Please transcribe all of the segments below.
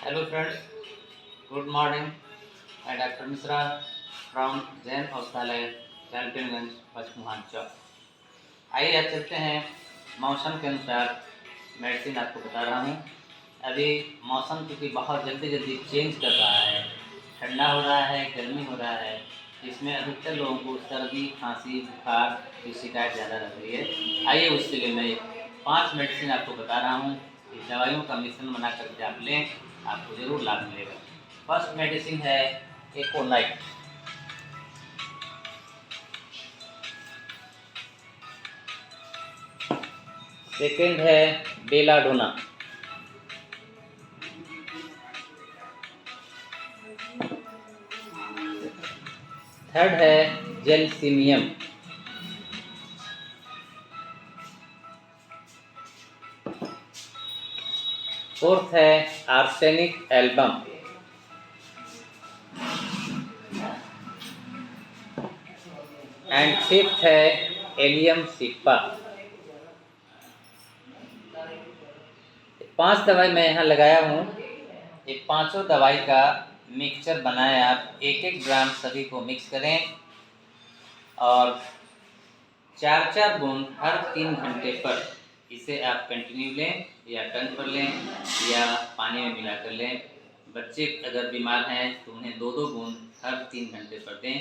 Hello friends, good morning. I Dr. Misra from Jain औषधालय चैंपियनगंज पश्चिमांचल। आइए आज चलते हैं मौसम के अनुसार मेडिसिन आपको बता रहा हूँ। अभी मौसम क्योंकि बहुत जल्दी जल्दी चेंज कर रहा है, ठंडा हो रहा है, गर्मी हो रहा है, जिसमें अधिकतर लोगों को सर्दी, खांसी, बुखार की शिकायत ज़्यादा लग रही है। आइए उसके लिए मैं 5 मेडिसिन आपको बता रहा हूँ। इस दवाइयों का मिश्रण बना करके आप लें, आपको ज़रूर लाभ मिलेगा। फर्स्ट मेडिसिन है एकोनाइट। सेकेंड है बेलाडोना। थर्ड है जेलसिमियम। फोर्थ है आर्सेनिक एल्बम। एंड फिफ्थ है एलियम सिप्पा। 5 दवाई मैं यहाँ लगाया हूँ। ये पांचों दवाई का मिक्सचर बनाए आप 1-1 ग्राम सभी को मिक्स करें और 4-4 बूंद हर 3 घंटे पर इसे आप कंटिन्यू लें या टंग पर लें या पानी में मिला कर लें। बच्चे अगर बीमार हैं तो उन्हें 2-2 बूंद हर 3 घंटे पर दें।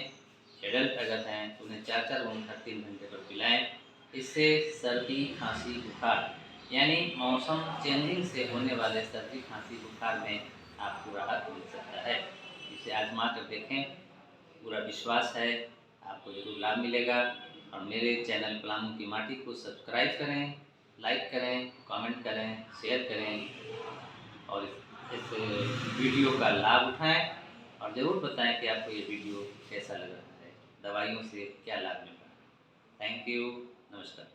एडल्ट अगर हैं तो उन्हें 4-4 बूंद हर 3 घंटे पर पिलाएं। इससे सर्दी, खांसी, बुखार यानी मौसम चेंजिंग से होने वाले सर्दी, खांसी, बुखार में आपको राहत मिल सकता है। इसे आजमा कर देखें, पूरा विश्वास है आपको ज़रूर लाभ मिलेगा। और मेरे चैनल पलामू की माटी को सब्सक्राइब करें, लाइक करें, कमेंट करें, शेयर करें और इस वीडियो का लाभ उठाएं और ज़रूर बताएं कि आपको ये वीडियो कैसा लग रहा है, दवाइयों से क्या लाभ मिल रहा है। थैंक यू, नमस्कार।